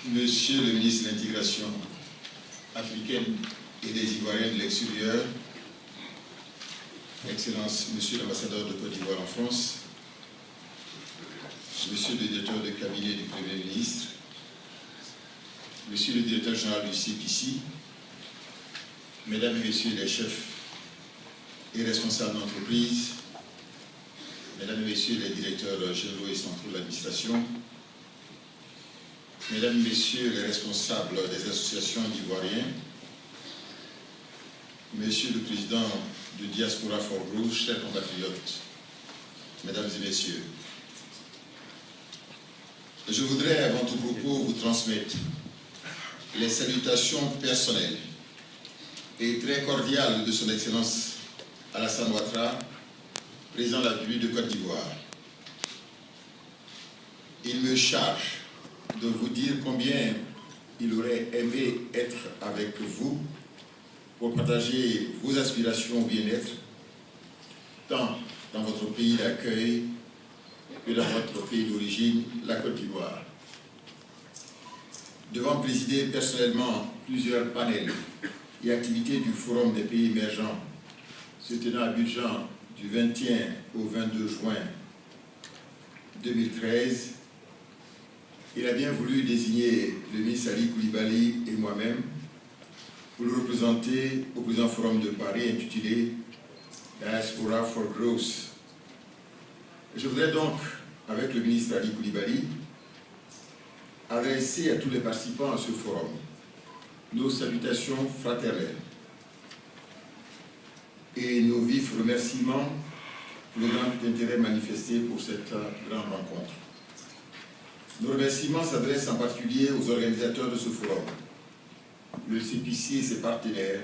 Monsieur le ministre de l'Intégration africaine et des Ivoiriens de l'extérieur, Excellence, Monsieur l'ambassadeur de Côte d'Ivoire en France, Monsieur le directeur de cabinet du Premier ministre, Monsieur le directeur général du CPC, Mesdames et Messieurs les chefs et responsables d'entreprise, Mesdames et Messieurs les directeurs généraux et centraux de l'administration, Mesdames et Messieurs les responsables des associations d'Ivoiriens, Monsieur le Président de Diaspora for Growth, chers compatriotes, Mesdames et Messieurs, je voudrais avant tout propos vous transmettre les salutations personnelles et très cordiales de son Excellence Alassane Ouattara, président de la République de Côte d'Ivoire. Il me charge de vous dire combien il aurait aimé être avec vous pour partager vos aspirations au bien-être, tant dans votre pays d'accueil que dans votre pays d'origine, la Côte d'Ivoire. Devant présider personnellement plusieurs panels et activités du Forum des pays émergents se tenant à Abidjan du 21 au 22 juin 2013, il a bien voulu désigner le ministre Ali Koulibaly et moi-même pour le représenter au présent Forum de Paris intitulé Diaspora for Growth. Je voudrais donc, avec le ministre Ali Koulibaly, adresser à tous les participants à ce forum nos salutations fraternelles et nos vifs remerciements pour le grand intérêt manifesté pour cette grande rencontre. Nos remerciements s'adressent en particulier aux organisateurs de ce forum, le CPC et ses partenaires,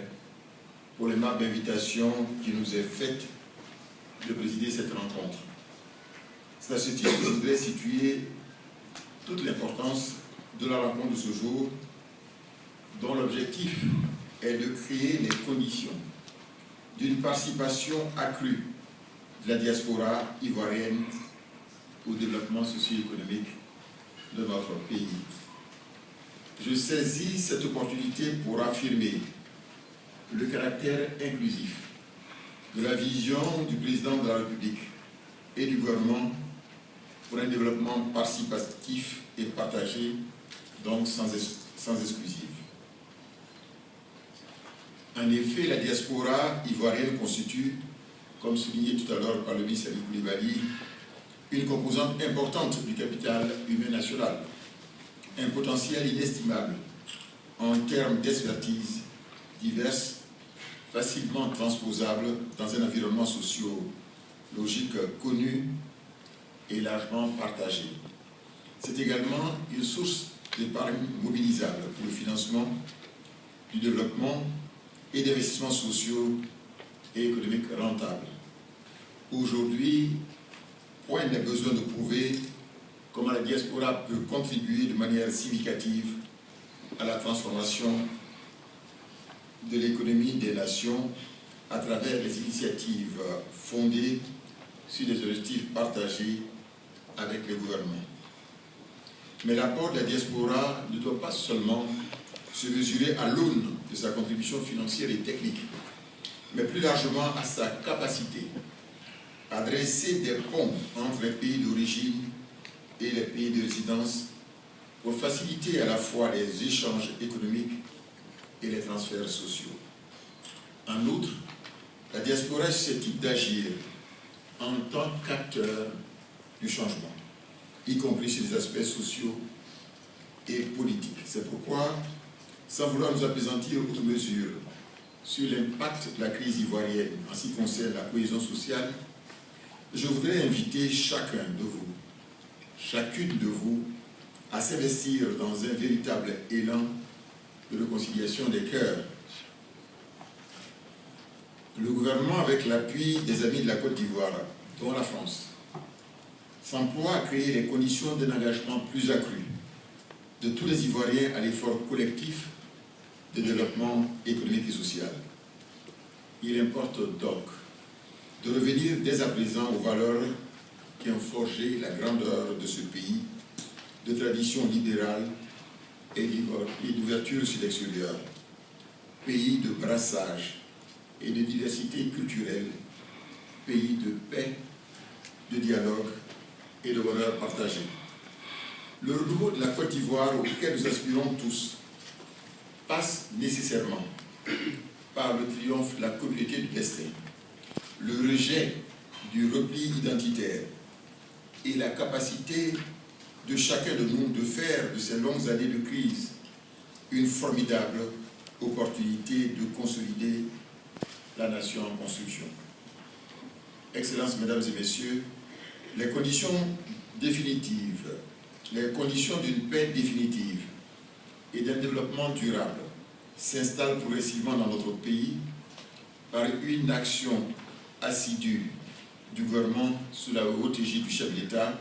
pour l'aimable invitation qui nous est faite de présider cette rencontre. C'est à ce titre que je voudrais situer toute l'importance de la rencontre de ce jour, dont l'objectif est de créer les conditions d'une participation accrue de la diaspora ivoirienne au développement socio-économique de notre pays. Je saisis cette opportunité pour affirmer le caractère inclusif de la vision du président de la République et du gouvernement pour un développement participatif et partagé, donc sans exclusive. En effet, la diaspora ivoirienne constitue, comme souligné tout à l'heure par le ministre Ali Koulibaly, une composante importante du capital humain national, un potentiel inestimable en termes d'expertise diverses, facilement transposables dans un environnement socio-logique connu et largement partagé. C'est également une source d'épargne mobilisable pour le financement du développement et d'investissements sociaux et économiques rentables. Aujourd'hui, point n'est besoin de prouver comment la diaspora peut contribuer de manière significative à la transformation de l'économie des nations à travers les initiatives fondées sur des objectifs partagés avec les gouvernements. Mais l'apport de la diaspora ne doit pas seulement se mesurer à l'aune de sa contribution financière et technique, mais plus largement à sa capacité à dresser des ponts entre les pays d'origine et les pays de résidence pour faciliter à la fois les échanges économiques et les transferts sociaux. En outre, la diaspora est susceptible d'agir en tant qu'acteur du changement, y compris sur les aspects sociaux et politiques. C'est pourquoi, sans vouloir nous appesantir outre mesure sur l'impact de la crise ivoirienne en ce qui concerne la cohésion sociale, je voudrais inviter chacun de vous, chacune de vous, à s'investir dans un véritable élan de réconciliation des cœurs. Le gouvernement, avec l'appui des amis de la Côte d'Ivoire, dont la France, s'emploie à créer les conditions d'un engagement plus accru de tous les Ivoiriens à l'effort collectif de développement économique et social. Il importe donc de revenir dès à présent aux valeurs qui ont forgé la grandeur de ce pays, de tradition libérale et d'ouverture sur l'extérieur, pays de brassage et de diversité culturelle, pays de paix, de dialogue et de bonheur partagé. Le renouveau de la Côte d'Ivoire auquel nous aspirons tous passe nécessairement par le triomphe de la communauté du destin, le rejet du repli identitaire et la capacité de chacun de nous de faire de ces longues années de crise une formidable opportunité de consolider la nation en construction. Excellences, Mesdames et Messieurs, les conditions définitives, les conditions d'une paix définitive et d'un développement durable s'installent progressivement dans notre pays par une action assidue du gouvernement sous la haute égide du chef de l'État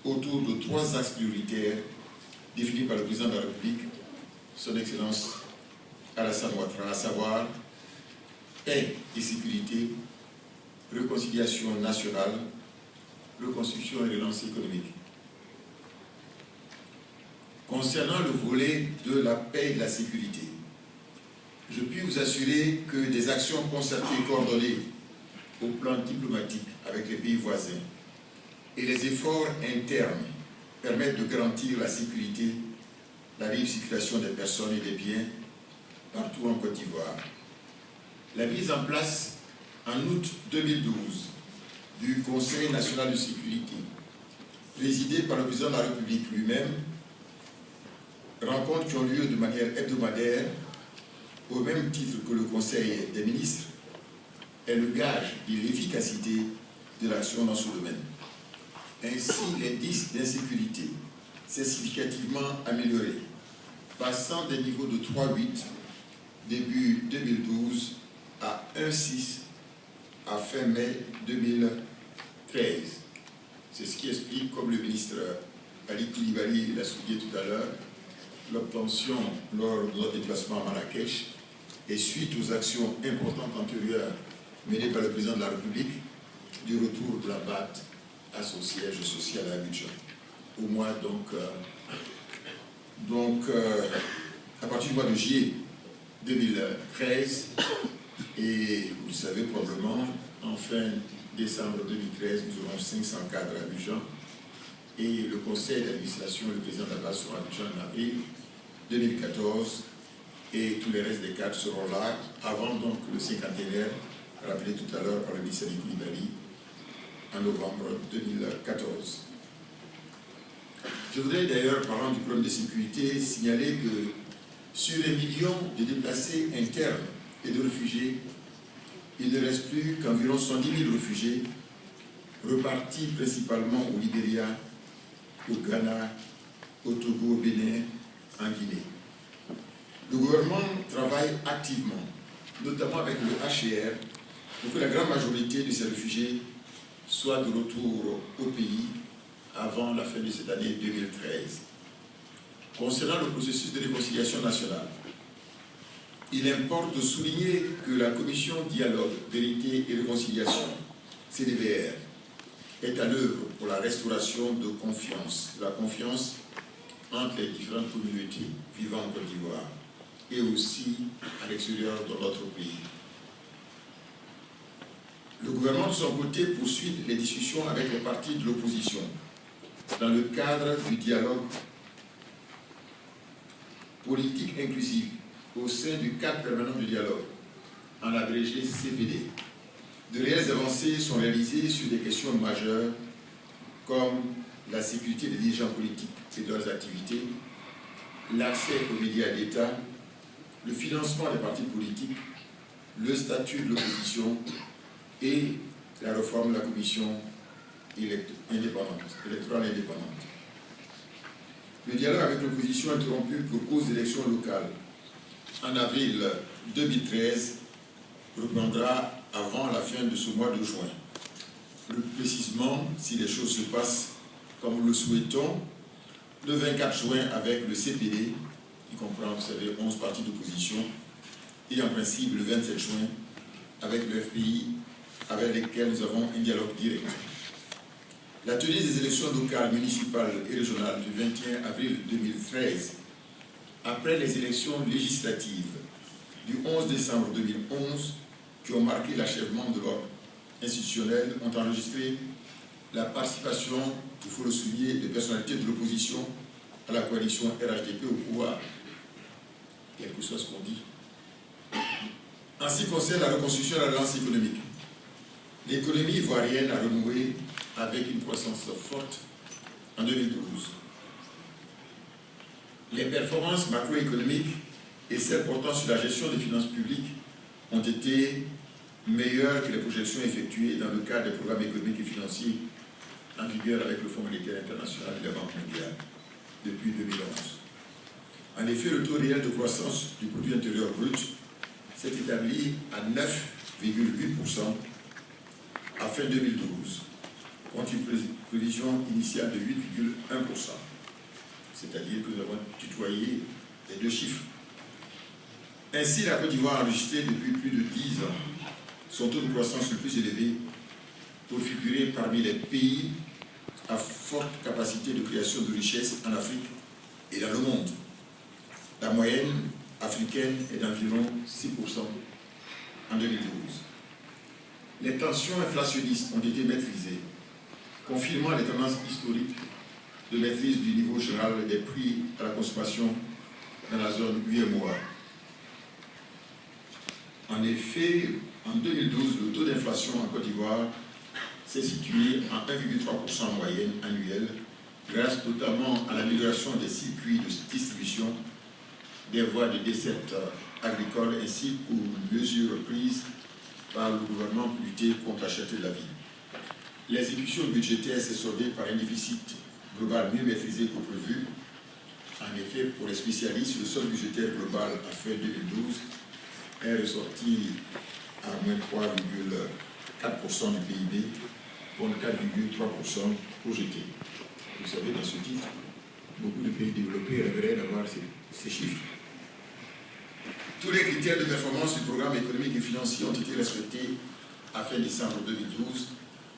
autour de 3 axes prioritaires définis par le président de la République, son Excellence Alassane Ouattara, à savoir paix et sécurité, réconciliation nationale, reconstruction et relance économique. Concernant le volet de la paix et de la sécurité, je puis vous assurer que des actions concertées et coordonnées au plan diplomatique avec les pays voisins et les efforts internes permettent de garantir la sécurité, la libre circulation des personnes et des biens partout en Côte d'Ivoire. La mise en place en août 2012 du Conseil national de sécurité, présidé par le président de la République lui-même, rencontres qui ont lieu de manière hebdomadaire au même titre que le Conseil des ministres, est le gage de l'efficacité de l'action dans ce domaine. Ainsi, l'indice d'insécurité s'est significativement amélioré, passant des niveaux de 3,8 début 2012 à 1,6 à fin mai 2013. C'est ce qui explique, comme le ministre Ali Koulibaly l'a souligné tout à l'heure, l'obtention lors de notre déplacement à Marrakech et suite aux actions importantes antérieures menées par le président de la République du retour de la BAT à son siège social à Abidjan. Au mois à partir du mois de juillet 2013, et vous le savez probablement, en fin décembre 2013, nous aurons 500 cadres à Abidjan, et le conseil d'administration, le président de la BAT sera à Abidjan en avril 2014, et tous les restes des cadres seront là, avant donc le cinquantenaire, rappelé tout à l'heure par le ministre Ali Koulibaly, en novembre 2014. Je voudrais d'ailleurs, parlant du problème de sécurité, signaler que sur les millions de déplacés internes et de réfugiés, il ne reste plus qu'environ 110 000 réfugiés, repartis principalement au Libéria, au Ghana, au Togo, au Bénin, en Guinée. Le gouvernement travaille activement, notamment avec le HCR, pour que la grande majorité de ces réfugiés soient de retour au pays avant la fin de cette année 2013. Concernant le processus de réconciliation nationale, il importe de souligner que la Commission Dialogue, Vérité et Réconciliation, CDVR, est à l'œuvre pour la restauration de la confiance entre les différentes communautés vivant en Côte d'Ivoire et aussi à l'extérieur de notre pays. Le gouvernement, de son côté, poursuit les discussions avec les partis de l'opposition dans le cadre du dialogue politique inclusif au sein du cadre permanent du dialogue, en abrégé CPD. De réelles avancées sont réalisées sur des questions majeures comme la sécurité des dirigeants politiques et de leurs activités, l'accès aux médias d'État, le financement des partis politiques, le statut de l'opposition et la réforme de la commission électorale indépendante. Le dialogue avec l'opposition interrompu pour cause d'élections locales en avril 2013 reprendra avant la fin de ce mois de juin. Plus précisément, si les choses se passent comme nous le souhaitons, le 24 juin avec le CPD, qui comprend, vous savez, 11 partis d'opposition, et en principe le 27 juin avec le FPI, avec lesquels nous avons un dialogue direct. La tenue des élections locales, municipales et régionales du 21 avril 2013 après les élections législatives du 11 décembre 2011 qui ont marqué l'achèvement de l'ordre institutionnel, ont enregistré la participation, il faut le souligner, des personnalités de l'opposition à la coalition RHDP au pouvoir, quel que soit ce qu'on dit. En ce qui concerne la reconstruction et la relance économique, l'économie ivoirienne a renoué avec une croissance forte en 2012. Les performances macroéconomiques et celles portant sur la gestion des finances publiques ont été meilleures que les projections effectuées dans le cadre des programmes économiques et financiers en vigueur avec le Fonds monétaire international et la Banque mondiale depuis 2011. En effet, le taux réel de croissance du produit intérieur brut s'est établi à 9,8% à fin 2012, contre une prévision initiale de 8,1%. C'est-à-dire que nous avons tutoyé les deux chiffres. Ainsi, la Côte d'Ivoire a enregistré depuis plus de 10 ans son taux de croissance le plus élevé pour figurer parmi les pays à forte capacité de création de richesses en Afrique et dans le monde. La moyenne africaine est d'environ 6% en 2012. Les tensions inflationnistes ont été maîtrisées, confirmant les tendances historiques de maîtrise du niveau général des prix à la consommation dans la zone UEMOA. En effet, en 2012, le taux d'inflation en Côte d'Ivoire s'est situé à 1,3% en moyenne annuelle, grâce notamment à l'amélioration des circuits de distribution, des voies de desserte agricole ainsi qu'aux mesures prises par le gouvernement pour lutter contre la cherté de la vie. L'exécution budgétaire s'est soldée par un déficit global mieux maîtrisé que prévu. En effet, pour les spécialistes, le solde budgétaire global à fin 2012 est ressorti à moins 3,4% du PIB contre 4,3% projeté. Vous savez, dans ce titre, beaucoup de pays développés rêveraient d'avoir ces chiffres. Tous les critères de performance du programme économique et financier ont été respectés à fin décembre 2012.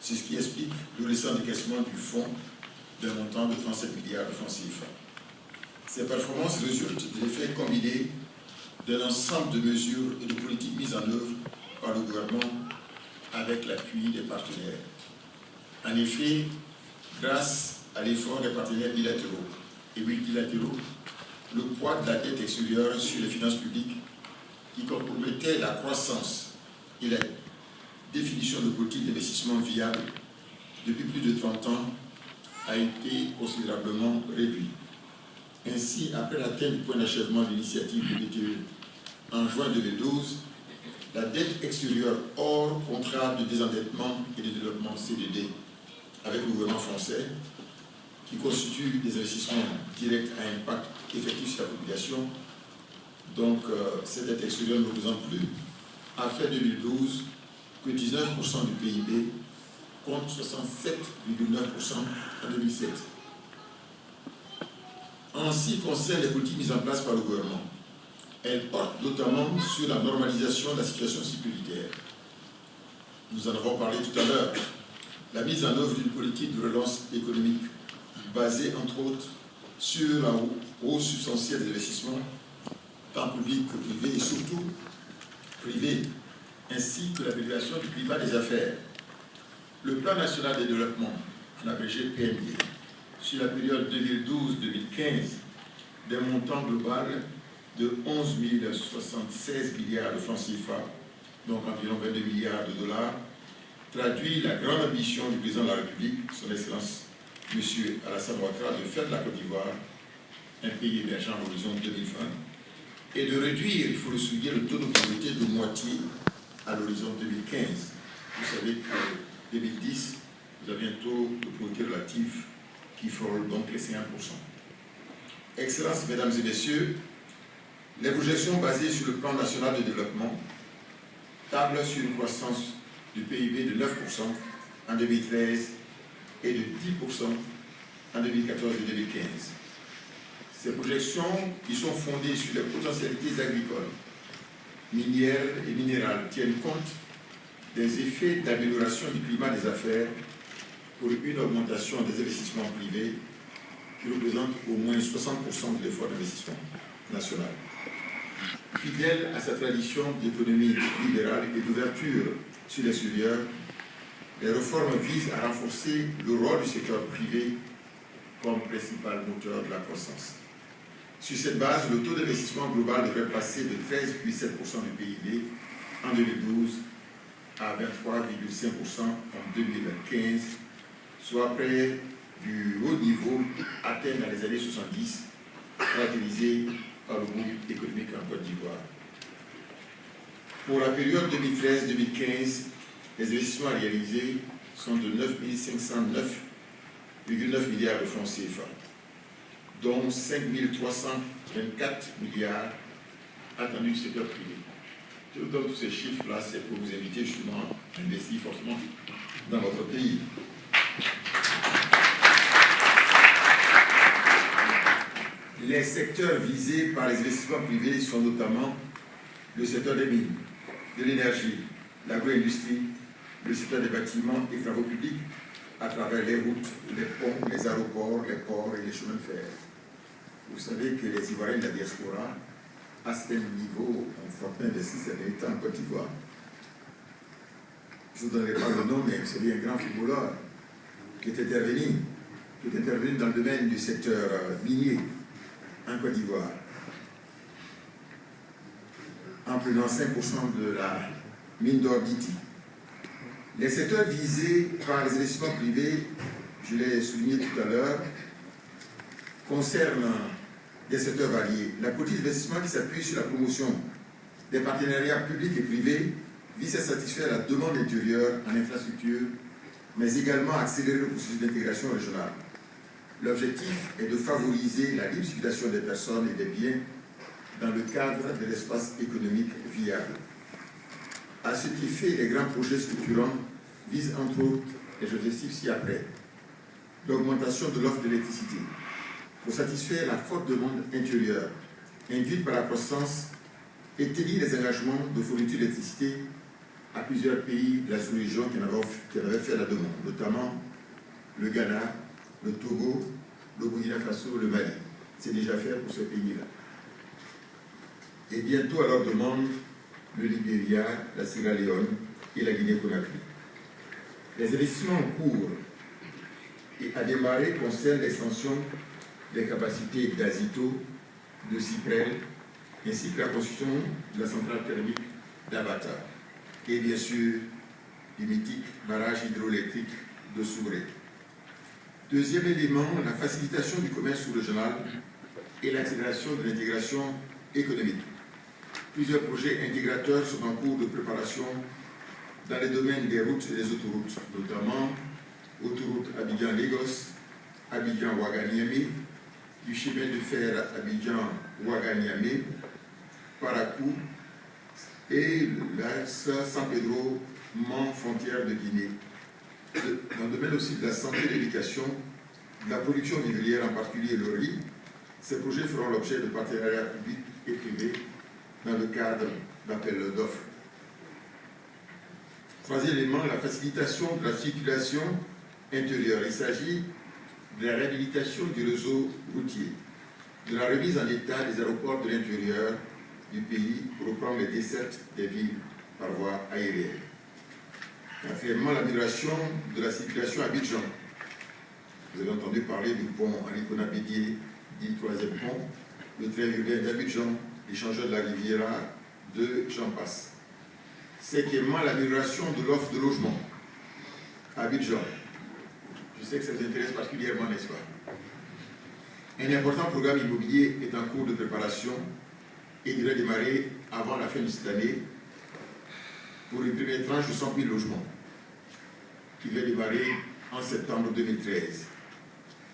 C'est ce qui explique le récent décaissement du fonds d'un montant de 37 milliards de francs CFA. Ces performances résultent de l'effet combiné d'un ensemble de mesures et de politiques mises en œuvre par le gouvernement avec l'appui des partenaires. En effet, grâce à l'effort des partenaires bilatéraux et multilatéraux, le poids de la dette extérieure sur les finances publiques qui compromettait la croissance et la définition de politiques d'investissement viables depuis plus de 30 ans a été considérablement réduit. Ainsi, après l'atteinte du point d'achèvement de l'initiative du BTE en juin 2012, la dette extérieure hors contrat de désendettement et de développement CDD avec le gouvernement français, qui constitue des investissements directs à impact effectif sur la population. Donc, cette dette extérieure ne représente plus, à fin 2012, que 19% du PIB, contre 67,9% en 2007. En ce qui concerne les politiques mises en place par le gouvernement, elles portent notamment sur la normalisation de la situation sécuritaire. Nous en avons parlé tout à l'heure. La mise en œuvre d'une politique de relance économique basée, entre autres, sur la hausse substantielle des investissements, tant publics que privés, et surtout privés, ainsi que l'amélioration du climat des affaires. Le plan national de développement, en abrégé PND, sur la période 2012-2015, d'un montant global de 11 076 milliards de francs CFA, donc environ 22 milliards de dollars, traduit la grande ambition du président de la République, son Excellence M. Alassane Ouattara, de faire de la Côte d'Ivoire un pays émergent à l'horizon 2020 et de réduire, il faut le souligner, le taux de pauvreté de moitié à l'horizon 2015. Vous savez que 2010, vous avez un taux de pauvreté relatif qui frôle donc les 51%. Excellences, Mesdames et Messieurs, les projections basées sur le plan national de développement tablent sur une croissance du PIB de 9% en 2013 et de 10% en 2014 et 2015. Ces projections, qui sont fondées sur les potentialités agricoles, minières et minérales, tiennent compte des effets d'amélioration du climat des affaires pour une augmentation des investissements privés qui représente au moins 60% de l'effort d'investissement. nationale. Fidèle à sa tradition d'économie libérale et d'ouverture sur l'extérieur, les réformes visent à renforcer le rôle du secteur privé comme principal moteur de la croissance. Sur cette base, le taux d'investissement global devrait passer de 13,7% du PIB en 2012 à 23,5% en 2015, soit près du haut niveau atteint dans les années 70, caractérisé par le groupe économique en Côte d'Ivoire. Pour la période 2013-2015, les investissements réalisés sont de 9 509,9 milliards de francs CFA, dont 5 324 milliards attendus du secteur privé. Je vous donne tous ces chiffres-là, c'est pour vous inviter justement à investir fortement dans votre pays. Les secteurs visés par les investissements privés sont notamment le secteur des mines, de l'énergie, l'agro-industrie, le secteur des bâtiments et travaux publics à travers les routes, les ponts, les aéroports, les ports et les chemins de fer. Vous savez que les Ivoiriens de la diaspora, à ce niveau, ont fortement investi ces derniers temps en Côte d'Ivoire. Je ne vous donnerai pas le nom, mais c'est un grand footballeur qui est intervenu dans le domaine du secteur minier en Côte d'Ivoire, en prenant 5% de la mine d'or d'Iti. Les secteurs visés par les investissements privés, je l'ai souligné tout à l'heure, concernent des secteurs variés. La politique d'investissement qui s'appuie sur la promotion des partenariats publics et privés vise à satisfaire la demande intérieure en infrastructure, mais également à accélérer le processus d'intégration régionale. L'objectif est de favoriser la libre circulation des personnes et des biens dans le cadre de l'espace économique viable. À cet effet, les grands projets structurants visent entre autres les objectifs ci-après. L'augmentation de l'offre d'électricité pour satisfaire la forte demande intérieure induite par la croissance et tenir les engagements de fourniture d'électricité à plusieurs pays de la sous-région qui en avaient fait la demande, notamment le Ghana, le Togo, le Burkina Faso, le Mali. C'est déjà fait pour ce pays-là. Et bientôt, à leur demande, le Libéria, la Sierra Leone et la Guinée-Conakry. Les investissements en cours et à démarrer concernent l'extension des capacités d'Azito, de Cyprel, ainsi que la construction de la centrale thermique d'Abata et bien sûr du mythique barrage hydroélectrique de Soubré. Deuxième élément, la facilitation du commerce sous-régional et l'accélération de l'intégration économique. Plusieurs projets intégrateurs sont en cours de préparation dans les domaines des routes et des autoroutes, notamment autoroute Abidjan-Lagos, Abidjan-Ouaganiamé, du chemin de fer Abidjan-Ouaganiamé, Parakou et l'axe San Pedro, Mans, frontière de Guinée. Dans le domaine aussi de la santé et de l'éducation, de la production vivrière, en particulier le riz, ces projets feront l'objet de partenariats publics et privés dans le cadre d'appels d'offres. Troisième élément, la facilitation de la circulation intérieure. Il s'agit de la réhabilitation du réseau routier, de la remise en état des aéroports de l'intérieur du pays pour reprendre les dessertes des villes par voie aérienne. Quatrièmement, l'amélioration de la circulation à Abidjan. Vous avez entendu parler du pont Alikona Bédié, dit troisième pont, le train urbain d'Abidjan, l'échangeur de la Riviera, de j'en passe. Cinquièmement, l'amélioration de l'offre de logement à Abidjan. Je sais que ça vous intéresse particulièrement, n'est-ce pas? Un important programme immobilier est en cours de préparation et devrait démarrer avant la fin de cette année pour une première tranche de 100 000 logements qui va démarrer en septembre 2013.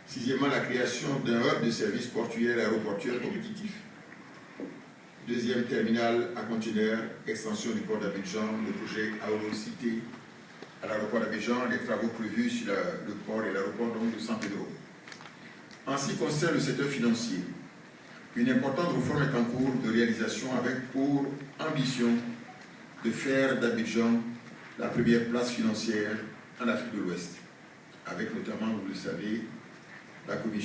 Sixièmement, la création d'un hub de services portuaires et aéroportuaires compétitifs. Deuxième terminal à conteneurs, extension du port d'Abidjan, le projet Aurocité à l'aéroport d'Abidjan, les travaux prévus sur le port et l'aéroport de San Pedro. En ce qui concerne le secteur financier, une importante réforme est en cours de réalisation avec pour ambition de faire d'Abidjan la première place financière en Afrique de l'Ouest, avec notamment, vous le savez, la Commission